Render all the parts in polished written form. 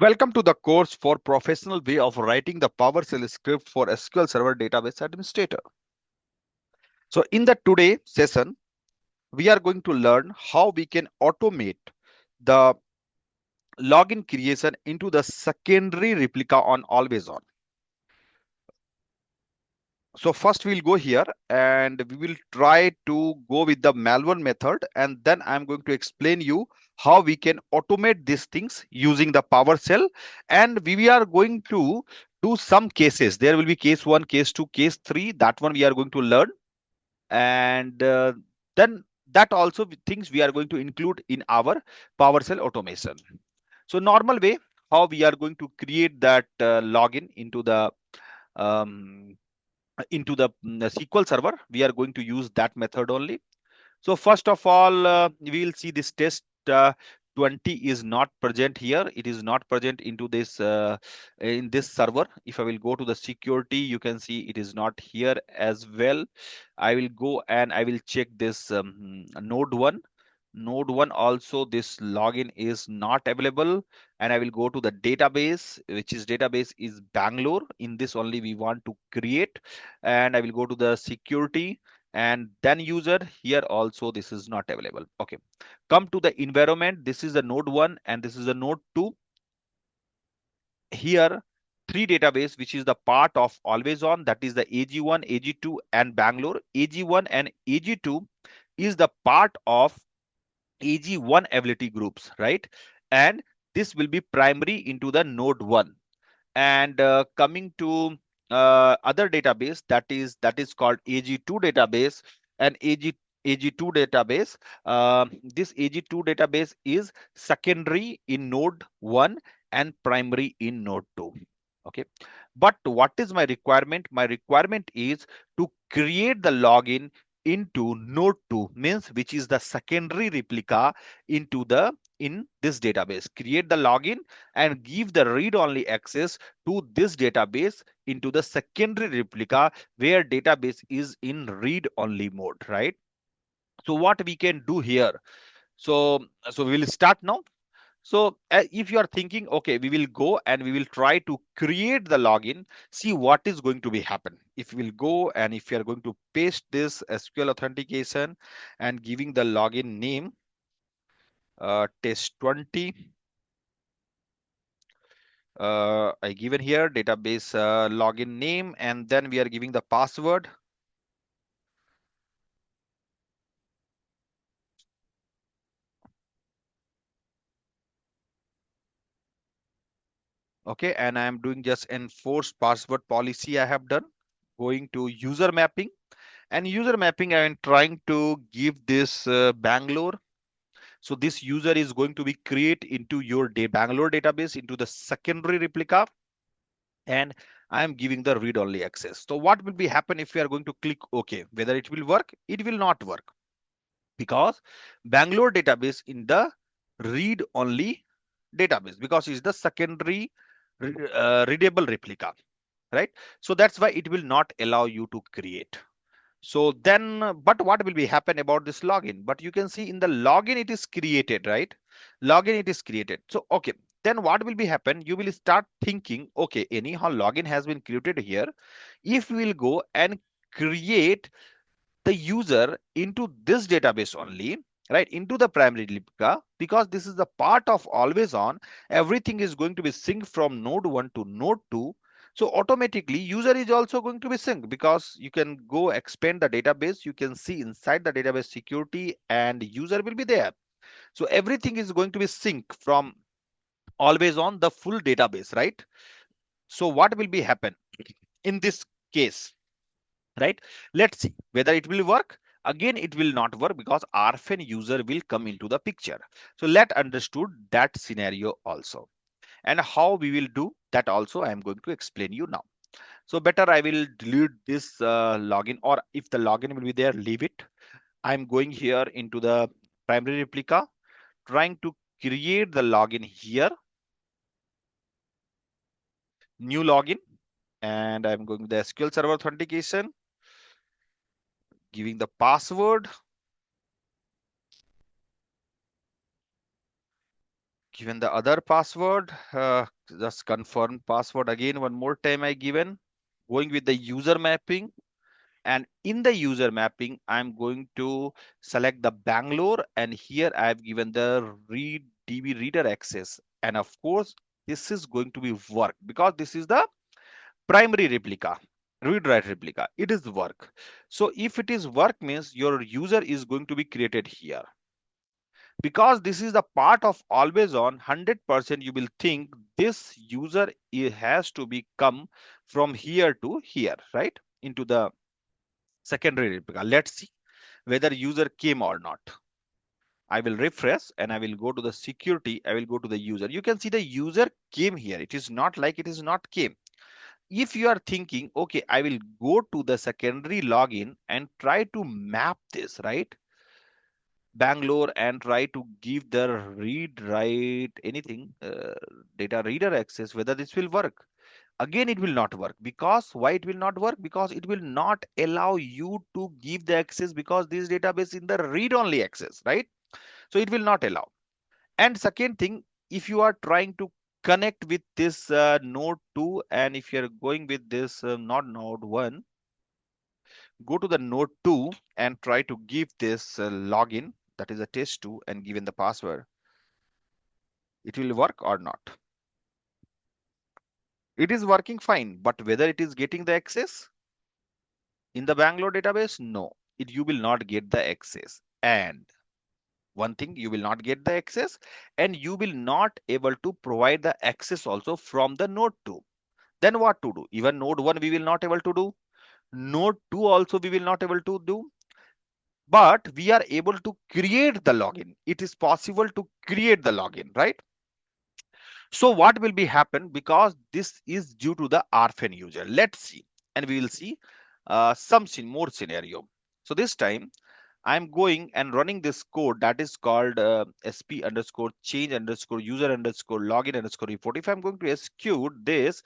Welcome to the course for professional way of writing the PowerShell script for SQL Server Database Administrator. So in the today session, we are going to learn how we can automate the login creation into the secondary replica on AlwaysOn. So first we'll go here and we will try to go with the malware method, and then I'm going to explain you how we can automate these things using the PowerShell. And we are going to do some cases. There will be case 1, case 2, case 3. That one we are going to learn. And then that also things we are going to include in our PowerShell automation. So normal way how we are going to create that login um, into the SQL Server. We are going to use that method only. So first of all, we will see this test 20 is not present here. It is not present into this in this server. If I will go to the security, you can see it is not here as well. I will go and I will check this node 1. Node 1 also this login is not available, and I will go to the database, which is database is Bangalore. In this only we want to create, and I will go to the security, and then user. Here also this is not available. Okay, come to the environment. This is the node 1 and this is the node 2. Here three database which is the part of AlwaysOn, that is the AG1, AG2 and Bangalore. AG1 and AG2 is the part of AG1 ability groups, right? And this will be primary into the node 1. And coming to other database, that is called AG2 database. And AG2 database, this AG2 database is secondary in node 1 and primary in node 2. Okay, but what is my requirement? My requirement is to create the login into node 2, means which is the secondary replica into the in this database. Create the login and give the read-only access to this database into the secondary replica where database is in read-only mode, right? So what we can do here? So we will start now. So if you are thinking, okay, we will go and we will try to create the login, see what is going to be happen. If we will go and if you are going to paste this SQL authentication and giving the login name test 20, I given here database login name, and then we are giving the password. Okay, and I am doing just enforce password policy. I have done going to user mapping, and user mapping I am trying to give this Bangalore. So this user is going to be create into your Bangalore database into the secondary replica, and I am giving the read only access. So what will be happen if we are going to click OK? Whether it will work? It will not work, because Bangalore database in the read only database, because it's the secondary readable replica, right? So that's why it will not allow you to create. So then, but what will be happen about this login? But you can see in the login it is created, right? Login it is created. So okay, then what will be happen? You will start thinking, okay, anyhow login has been created here. If we will go and create the user into this database only, right, into the primary replica, because this is the part of AlwaysOn, everything is going to be synced from node 1 to node 2. So automatically user is also going to be synced, because you can go expand the database, you can see inside the database security and user will be there. So everything is going to be synced from AlwaysOn the full database, right? So what will be happen in this case, right? Let's see whether it will work. Again, it will not work because orphan user will come into the picture. So let understood that scenario also, and how we will do that also I am going to explain you now. So better I will delete this login, or if the login will be there, leave it. I'm going here into the primary replica, trying to create the login here, new login, and I'm going to the SQL Server authentication, giving the password. Given the other password, just confirm password again one more time I given. Going with the user mapping, and in the user mapping I'm going to select the Bangalore, and here I have given the read DB reader access, and of course this is going to be work because this is the primary replica, read write replica, it is work. So if it is work means your user is going to be created here. Because this is the part of always on, 100% you will think this user has to be come from here to here, right, into the secondary replica. Let's see whether user came or not. I will refresh and I will go to the security. I will go to the user. You can see the user came here. It is not like it is not came. If you are thinking, okay, I will go to the secondary login and try to map this, right, Bangalore, and try to give the read write anything data reader access, whether this will work. Again it will not work. Because why it will not work? Because it will not allow you to give the access, because this database in the read only access, right? So it will not allow. And second thing, if you are trying to connect with this node 2, and if you're going with this not node 1, go to the node 2 and try to give this login, that is a test 2, and given the password, it will work or not. It is working fine, but whether it is getting the access in the Bangalore database, no, you will not get the access. And one thing, you will not get the access, and you will not able to provide the access also from the node 2. Then what to do? Even node 1 we will not able to do, node 2 also we will not able to do, but we are able to create the login. It is possible to create the login, right? So what will be happen, because this is due to the orphan user. Let's see, and we will see some more scenario. So this time I'm going and running this code that is called sp underscore change underscore user underscore login underscore report. If I'm going to execute this,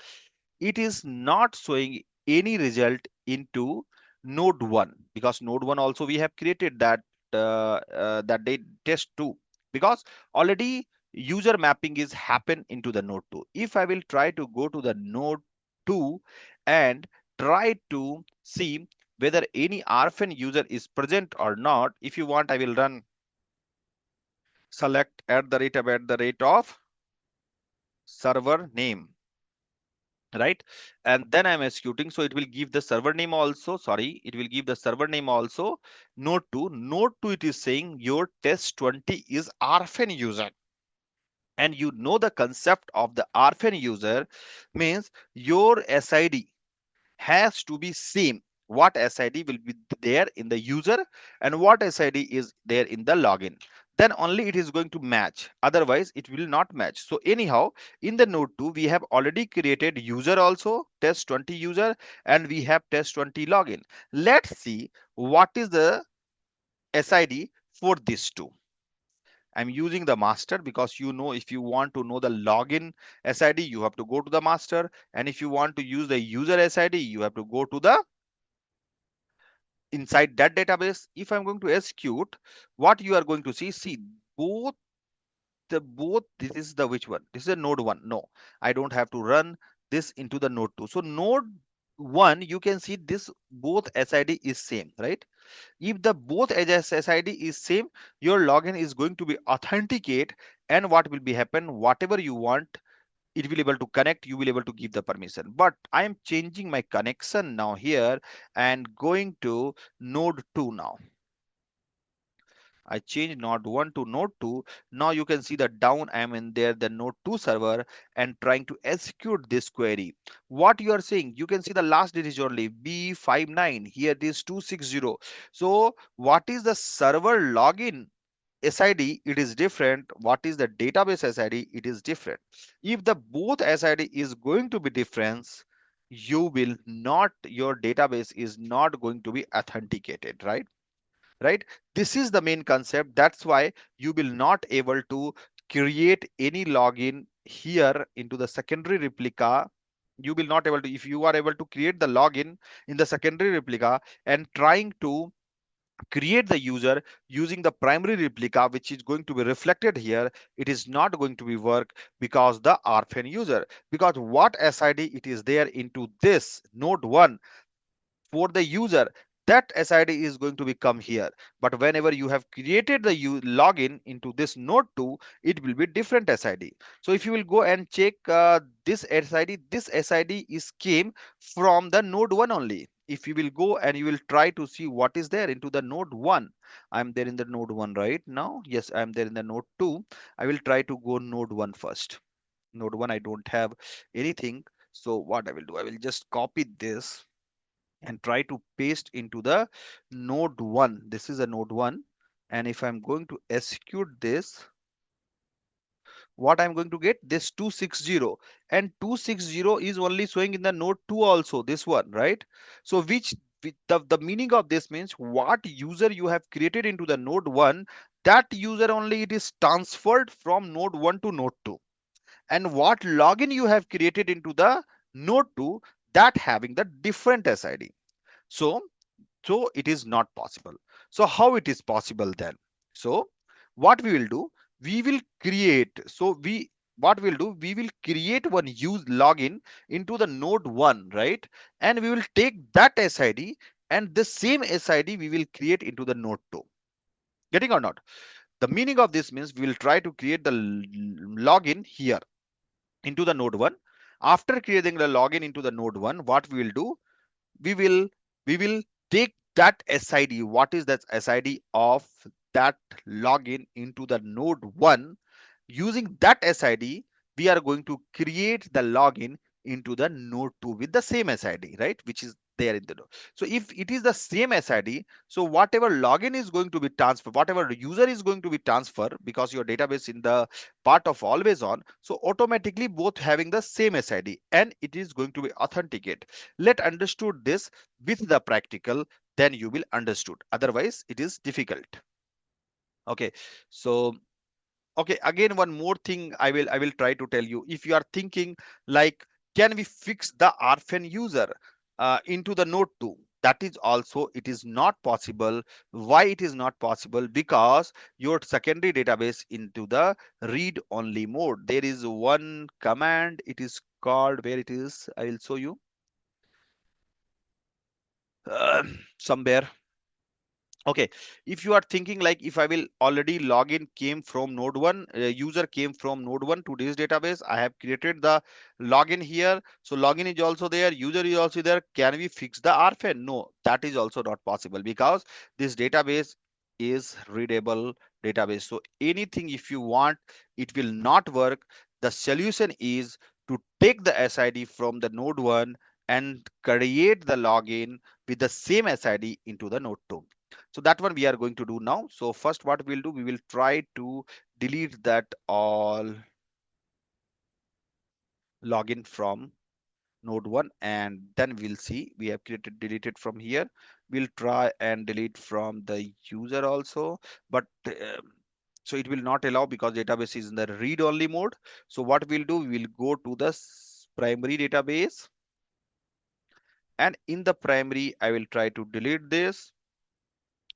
it is not showing any result into node 1, because node 1 also we have created that that they test 2, because already user mapping is happen into the node 2. If I will try to go to the node 2 and try to see whether any orphan user is present or not, if you want I will run select at the rate of server name, right, and then I'm executing. So it will give the server name also, sorry, it will give the server name also, node 2 it is saying your test 20 is orphan user. And you know the concept of the orphan user means your SID has to be same what SID will be there in the user and what SID is there in the login. Then only it is going to match, otherwise it will not match. So anyhow, in the node 2 we have already created user also, test 20 user, and we have test 20 login. Let's see what is the SID for these two. I'm using the master, because you know if you want to know the login SID you have to go to the master, and if you want to use the user SID you have to go to the inside that database. If I'm going to execute, what you are going to see both this is the which one, this is a node 1. No, I don't have to run this into the node 2. So node 1 you can see this both SID is same, right? If the both SID is same, your login is going to be authenticate, and what will be happen, whatever you want it will able to connect, you will able to give the permission. But I am changing my connection now here and going to node 2 now. I changed node 1 to node 2. Now you can see that down I am in there the node 2 server and trying to execute this query. What you are saying, you can see the last digit only B59, here it is 260. So what is the server login SID, it is different. What is the database SID, it is different. If the both SID is going to be different, you will not, your database is not going to be authenticated, right? Right, this is the main concept. That's why you will not able to create any login here into the secondary replica. You will not able to, if you are able to create the login in the secondary replica and trying to create the user using the primary replica, which is going to be reflected here, it is not going to be work because the orphan user, because what SID it is there into this node 1 for the user, that SID is going to become here. But whenever you have created the login into this node 2, it will be different SID. So if you will go and check this SID is came from the node 1 only. If you will go and you will try to see what is there into the node 1, I'm there in the node 1 right now. Yes, I'm there in the node 2. I will try to go node 1 first. Node 1, I don't have anything. So what I will do, I will just copy this and try to paste into the node 1. This is a node 1, and if I'm going to execute this, what I'm going to get, this 260, and 260 is only showing in the node 2 also, this one, right? So the meaning of this means what user you have created into the node 1, that user only it is transferred from node 1 to node 2, and what login you have created into the node 2, that having the different SID. So it is not possible. So how it is possible then? So what we will do, we will create, so we what we'll do, we will create one use login into the node 1, right? And we will take that SID, and the same SID we will create into the node 2. Getting or not? The meaning of this means we will try to create the login here into the node 1. After creating the login into the node 1, what we will do, we will we will take that SID. What is that SID of that login into the node 1? Using that SID, we are going to create the login into the node 2 with the same SID, right? Which is there in the node. So if it is the same SID, so whatever login is going to be transferred, whatever user is going to be transferred, because your database in the part of always on, so automatically both having the same SID, and it is going to be authenticate. Let understood this with the practical, then you will understood. Otherwise, it is difficult. Okay, so okay, again one more thing I will try to tell you. If you are thinking like, can we fix the orphan user into the node 2? That is also, it is not possible. Why it is not possible? Because your secondary database into the read only mode, there is one command, it is called, where it is, I will show you somewhere. Okay, if you are thinking like, if I will already login came from node 1, user came from node 1 to this database, I have created the login here. So login is also there, user is also there. Can we fix the orphan? No, that is also not possible, because this database is readable database. So anything if you want, it will not work. The solution is to take the SID from the node 1 and create the login with the same SID into the node 2. So that one we are going to do now. So first what we'll do, we will try to delete that all login from node 1, and then we'll see we have created deleted from here. We'll try and delete from the user also, but so it will not allow because database is in the read only mode. So what we'll do, we will go to the primary database, and in the primary I will try to delete this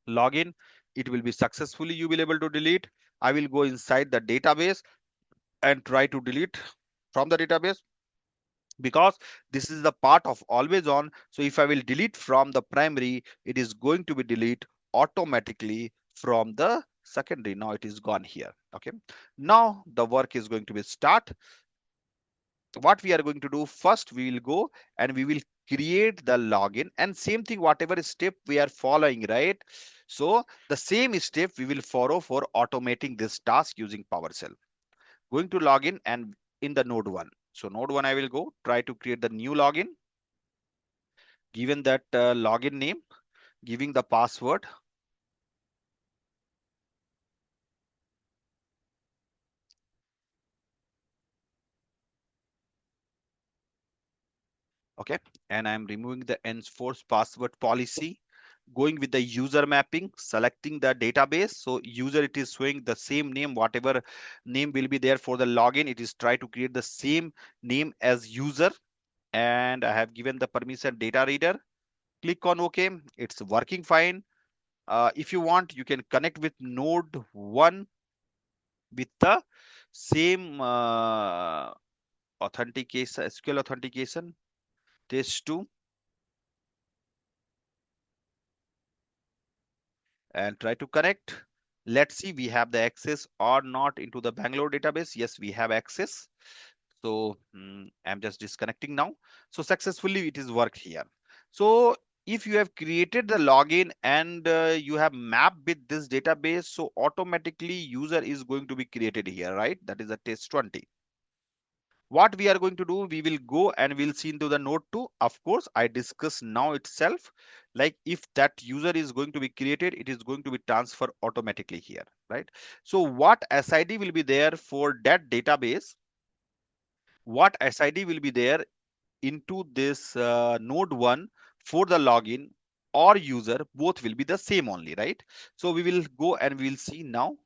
login. It will be successfully, you will able to delete. I will go inside the database and try to delete from the database, because this is the part of always on. So if I will delete from the primary, it is going to be delete automatically from the secondary. Now it is gone here. Okay, now the work is going to be start. What we are going to do, first we will go and we will create the login, and same thing whatever step we are following, right? So the same step we will follow for automating this task using PowerShell. Going to login and in the node 1. So node 1 I will go try to create the new login, given that login name, giving the password. Okay, and I'm removing the enforced password policy, going with the user mapping, selecting the database. So user, it is showing the same name, whatever name will be there for the login, it is try to create the same name as user. And I have given the permission data reader. Click on OK. It's working fine. If you want, you can connect with node 1 with the same authentication, SQL authentication, test 2, and try to connect. Let's see we have the access or not into the Bangalore database. Yes, we have access. So I'm just disconnecting now. So successfully it is worked here. So if you have created the login and you have mapped with this database, so automatically user is going to be created here, right? That is a test 20. What we are going to do, we will go and we'll see into the node 2. Of course, I discuss now itself, like if that user is going to be created, it is going to be transferred automatically here, right? So what SID will be there for that database? What SID will be there into this node 1 for the login or user, both will be the same only, right? So we will go and we will see now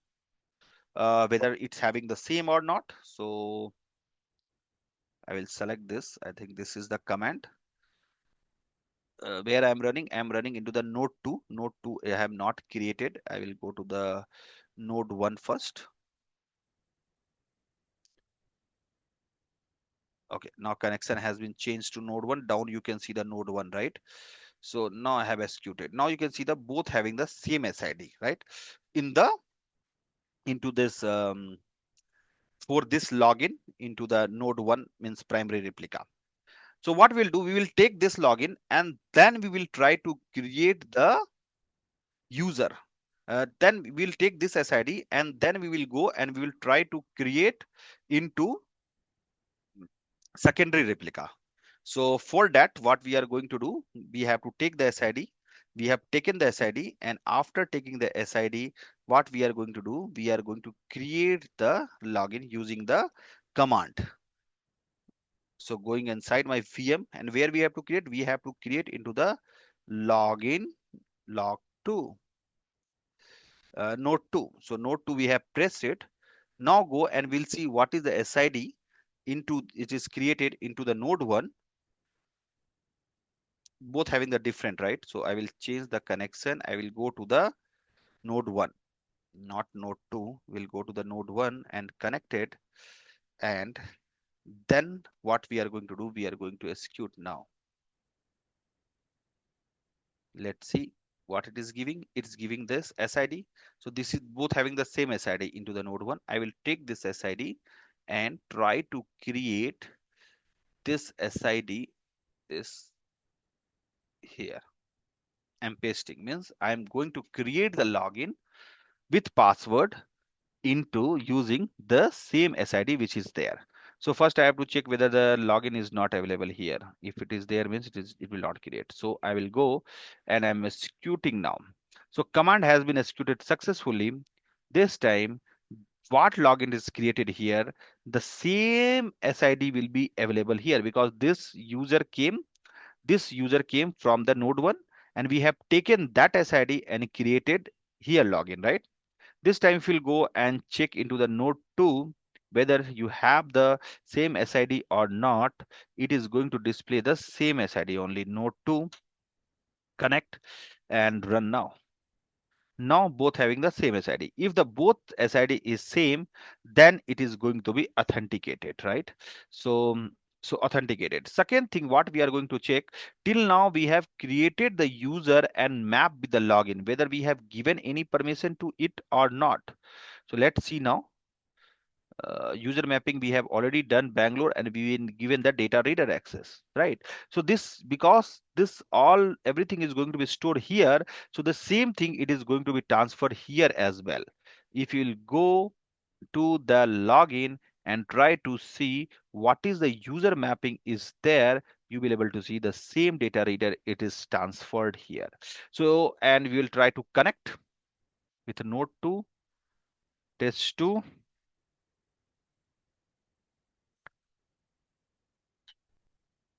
whether it's having the same or not. So I will select this. I think this is the command where I'm running into the node 2. Node 2 I have not created. I will go to the node 1 first. Okay, now connection has been changed to node 1. Down you can see the node 1, right? So now I have executed. Now you can see the both having the same SID, right? In the into this for this login into the node 1 means primary replica. So what we'll do, we will take this login and then we will try to create the user. Then we'll take this SID and then we will go and we will try to create into secondary replica. So for that, what we are going to do, we have to take the SID. We have taken the SID, and after taking the SID, what we are going to do, we are going to create the login using the command. So going inside my VM, and where we have to create, we have to create into the login log2 node 2. So node 2 we have pressed it. Now go and we'll see what is the SID into it is created into the node 1, both having the different, right? So I will change the connection. I will go to the node 1, not node 2. We'll go to the node 1 and connect it. And then what we are going to do, we are going to execute now. Let's see what it is giving. It's giving this SID. So this is both having the same SID into the node 1. I will take this SID and try to create this SID is here. I'm pasting means I'm going to create the login with password into using the same SID which is there. So first I have to check whether the login is not available here. If it is there means it will not create. So I will go and I'm executing now. So command has been executed successfully. This time what login is created here, the same SID will be available here because this user came from the node 1 and we have taken that SID and created here login, right? This time if you'll go and check into the node 2 whether you have the same SID or not, it is going to display the same SID only. Node 2, connect and run now. Now both having the same SID. If the both SID is same, then it is going to be authenticated, right? So authenticated. Second thing, what we are going to check, till now we have created the user and map with the login, whether we have given any permission to it or not. So let's see now. User mapping we have already done Bangalore and we been given the data reader access, right? So this, because this all everything is going to be stored here, so the same thing it is going to be transferred here as well. If you'll go to the login and try to see what is the user mapping is there, you will able to see the same data reader it is transferred here. So and we will try to connect with node 2 test 2.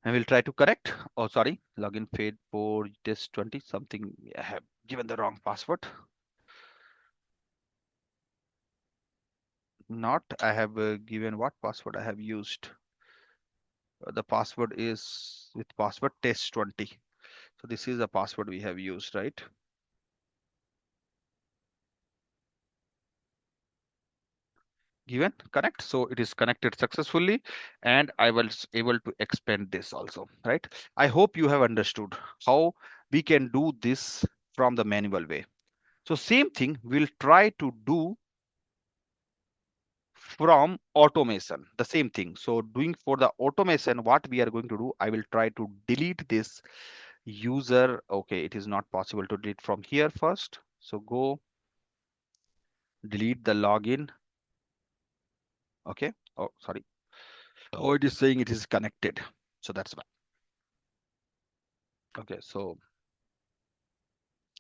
I will try to correct. Oh, sorry. Login failed for test 20. Something I have given the wrong password. Not. I have given what password I have used. The password is with password test 20. So this is the password we have used, right? given connect. So it is connected successfully, and I was able to expand this also, right? I hope you have understood how we can do this from the manual way. So same thing we'll try to do from automation, the same thing. So doing for the automation, what we are going to do, I will try to delete this user. Okay, it is not possible to delete from here first. So go delete the login. Okay. Oh, sorry. Oh, it is saying it is connected. So that's why. Okay. So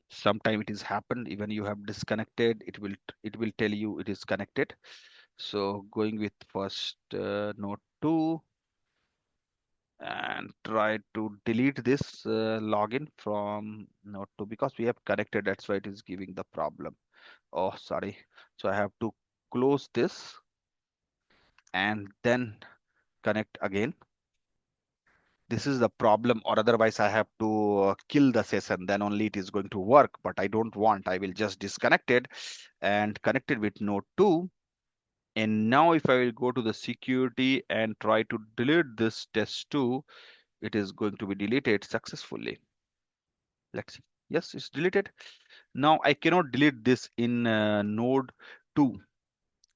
sometime it is happened, even you have disconnected, it will tell you it is connected. So going with first node 2 and try to delete this login from node 2 because we have connected, that's why it is giving the problem. Oh, sorry. So I have to close this and then connect again. This is the problem, or otherwise I have to kill the session, then only it is going to work, but I don't want. I will just disconnect it and connect it with node 2. And now if I will go to the security and try to delete this test2, it is going to be deleted successfully. Let's see. Yes, it's deleted. Now I cannot delete this in node 2,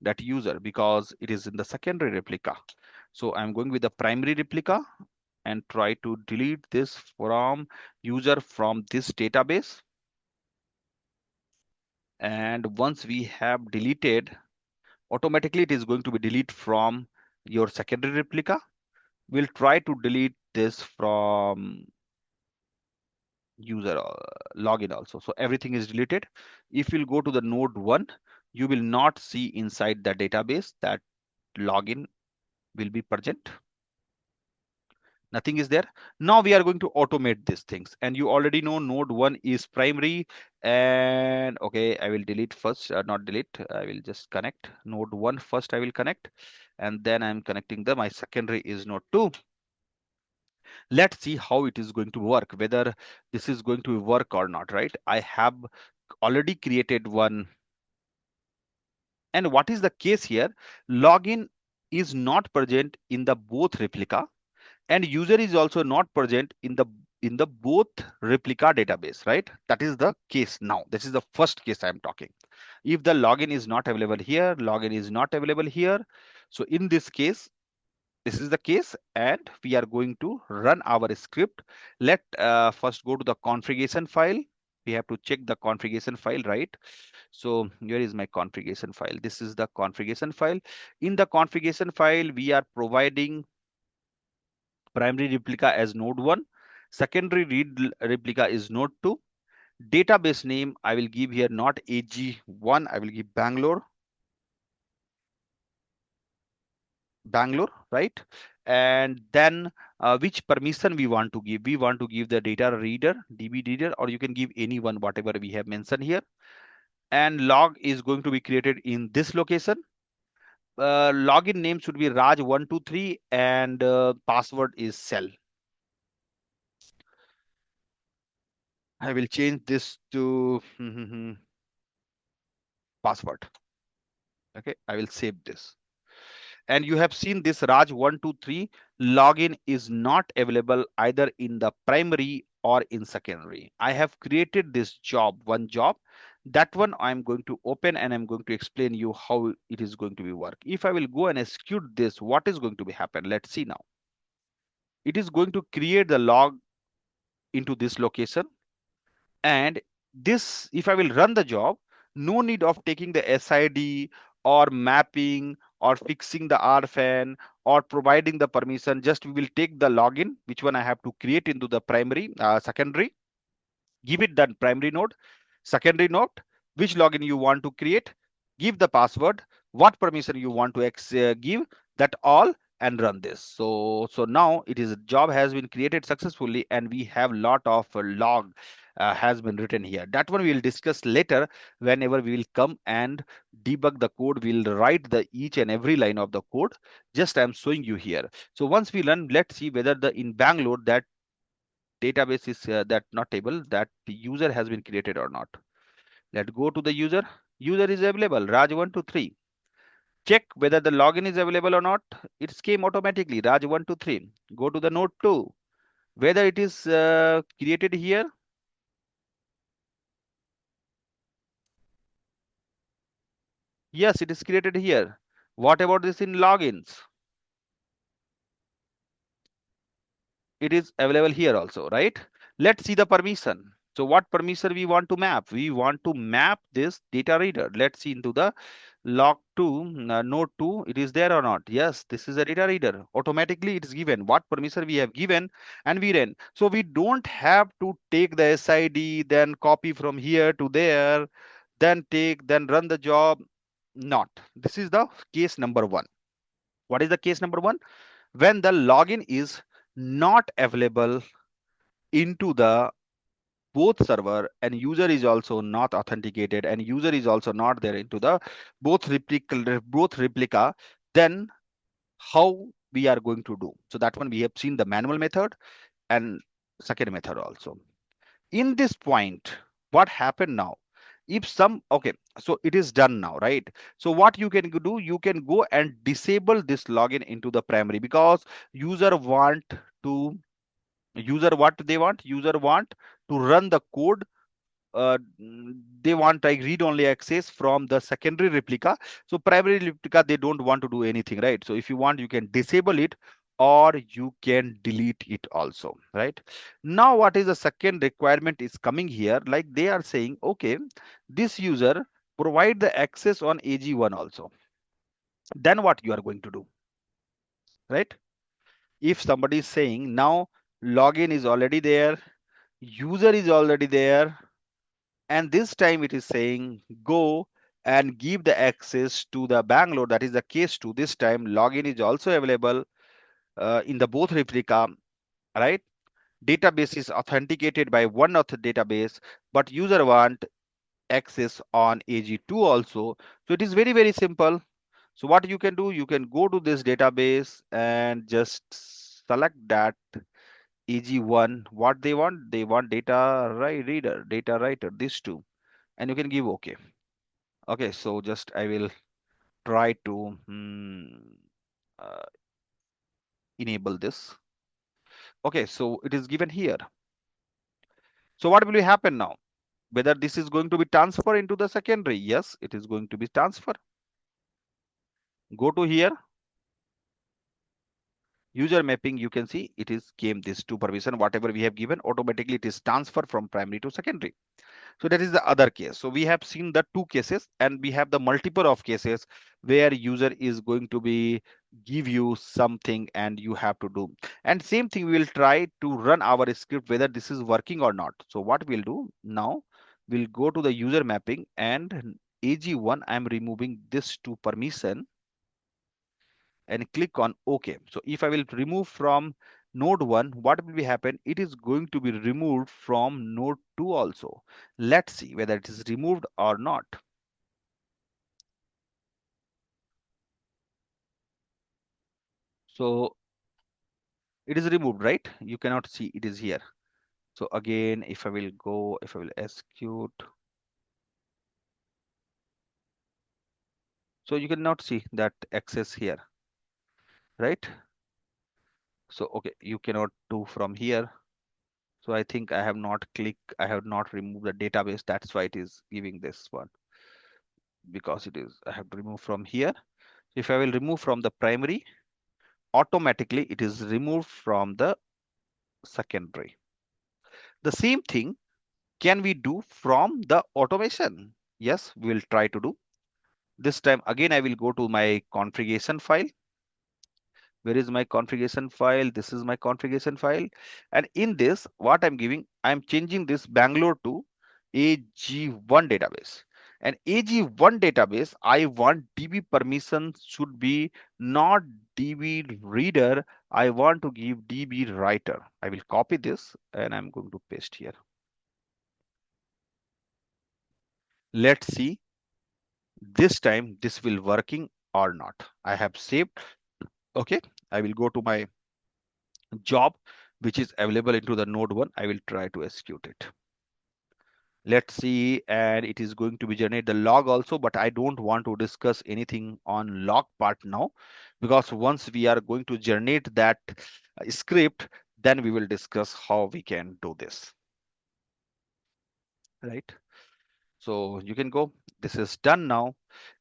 that user, because it is in the secondary replica. So I'm going with the primary replica and try to delete this from user from this database. And once we have deleted, automatically it is going to be deleted from your secondary replica. We'll try to delete this from user login also. So everything is deleted. If you'll go to the node 1, you will not see inside the database that login will be present. Nothing is there. Now we are going to automate these things, and you already know node 1 is primary. And okay, I will delete first, not delete, I will just connect node 1 first. I will connect, and then I'm connecting my secondary is node 2. Let's see how it is going to work, whether this is going to work or not, right? I have already created one. And what is the case here? Login is not present in the both replica, and user is also not present in the both replica database, right? That is the case. Now this is the first case I am talking. If the login is not available here, login is not available here, so in this case, this is the case, and we are going to run our script. Let first go to the configuration file. We have to check the configuration file, right? So here is my configuration file. This is the configuration file. In the configuration file, we are providing primary replica as node 1, secondary replica is node 2. Database name I will give here not AG1, I will give Bangalore, right? And then which permission we want to give? We want to give the data reader, DB reader, or you can give anyone, whatever we have mentioned here. And log is going to be created in this location. Login name should be Raj123, and password is cell. I will change this to password. Okay, I will save this. And you have seen this Raj123 login is not available either in the primary or in secondary. I have created this job, one job. That one I'm going to open, and I'm going to explain you how it is going to be work. If I will go and execute this, what is going to be happen? Let's see now. It is going to create the log into this location. And this, if I will run the job, no need of taking the SID or mapping or fixing the RFAN or providing the permission. Just we will take the login, which one I have to create into the primary, secondary, give it that primary node, secondary node, which login you want to create, give the password, what permission you want to give, that all, and run this. So now it is, a job has been created successfully, and we have lot of log has been written here. That one we will discuss later. Whenever we will come and debug the code, we'll write the each and every line of the code. Just I'm showing you here. So once we run, let's see whether the in Bangalore that database is that not table, that the user has been created or not. Let's go to the user. User is available, Raj123. check whether the login is available or not. It came automatically, Raj123. Go to the node 2, whether it is created here. Yes, it is created here. What about this in logins? It is available here also, right? Let's see the permission. So what permission we want to map? We want to map this data reader. Let's see into the log 2, node 2. It is there or not? Yes, this is a data reader. Automatically it is given. What permission we have given and we ran. So we don't have to take the SID, then copy from here to there, then run the job. Not. This is the case number 1. What is the case number 1? When the login is not available into the both server and user is also not authenticated and user is also not there into the both replica, then how we are going to do? So that one we have seen the manual method and second method also. In this point, what happened now? If some, okay, so it is done now, right? So what you can do, you can go and disable this login into the primary, because user want to user what they want user want to run the code. They want like read only access from the secondary replica. So primary replica they don't want to do anything, right? So if you want, you can disable it or you can delete it also, right? Now what is the second requirement is coming here, like they are saying, okay, this user provide the access on AG1 also. Then what you are going to do, right? If somebody is saying now login is already there, user is already there, and this time it is saying go and give the access to the Bangalore, that is the case 2. This time login is also available in the both replica, right? Database is authenticated by one auth database, but user want access on AG2 also. So it is very, very simple. So what you can do, you can go to this database and just select that AG1. What they want data reader, data writer, these two, and you can give OK. Okay, so just I will try to uh, enable this. Okay, so it is given here. So what will happen now? Whether this is going to be transferred into the secondary? Yes, it is going to be transferred. Go to here, user mapping, you can see it is came this to permission, whatever we have given, automatically it is transferred from primary to secondary. So that is the other case. So we have seen the two cases and we have the multiple of cases where user is going to be give you something and you have to do. And same thing, we will try to run our script whether this is working or not. So what we'll do now, we'll go to the user mapping and AG1, I'm removing this to permission and click on OK. So if I will remove from node 1, what will be happen? It is going to be removed from node 2 also. Let's see whether it is removed or not. So it is removed, right? You cannot see it is here. So again, if I will go, if I will execute, so you cannot see that access here, right? So okay, you cannot do from here. So I think I have not clicked, I have not removed the database. That's why it is giving this one, because it is, I have to remove from here. If I will remove from the primary, automatically it is removed from the secondary. The same thing can we do from the automation? Yes, we will try to do. This time again, I will go to my configuration file. Where is my configuration file? This is my configuration file. And in this, what I'm giving, I'm changing this Bangalore to AG1 database. And AG1 database, I want DB permission should be not DB reader. I want to give DB writer. I will copy this and I'm going to paste here. Let's see this time this will working or not. I have saved. Okay, I will go to my job which is available into the node 1. I will try to execute it. Let's see, and it is going to be generate the log also, but I don't want to discuss anything on log part now, because once we are going to generate that script, then we will discuss how we can do this, right? So you can go, this is done now.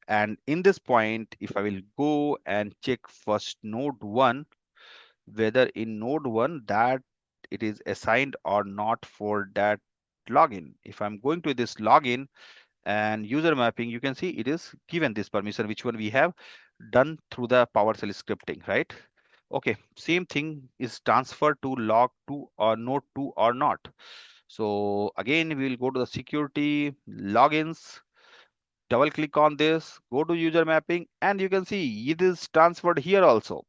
And in this point, if I will go and check first node 1, whether in node 1 that it is assigned or not for that login. If I'm going to this login and user mapping, you can see it is given this permission, which one we have done through the PowerShell scripting, right? Okay, same thing is transferred to log 2 or node 2 or not. So again, we will go to the security logins, double click on this, go to user mapping, and you can see it is transferred here also.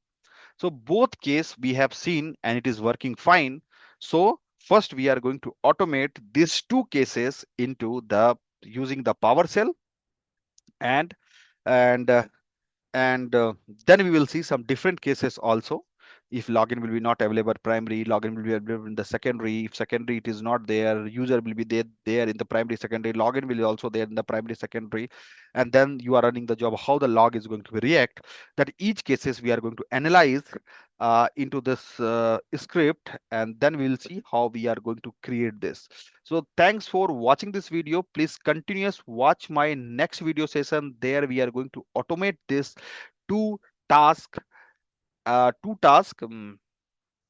So both case we have seen and it is working fine. So first we are going to automate these two cases into the using the PowerShell, and and uh, and then we will see some different cases also. If login will be not available primary, login will be available in the secondary. If secondary it is not there, user will be there in the primary, secondary, login will be also there in the primary, secondary, and then you are running the job, how the log is going to be react. That each cases we are going to analyze into this script, and then we will see how we are going to create this. So thanks for watching this video. Please continuous watch my next video session. There we are going to automate this two task,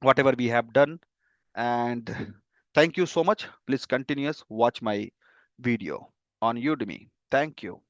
whatever we have done. And thank you so much. Please continuous watch my video on Udemy. Thank you.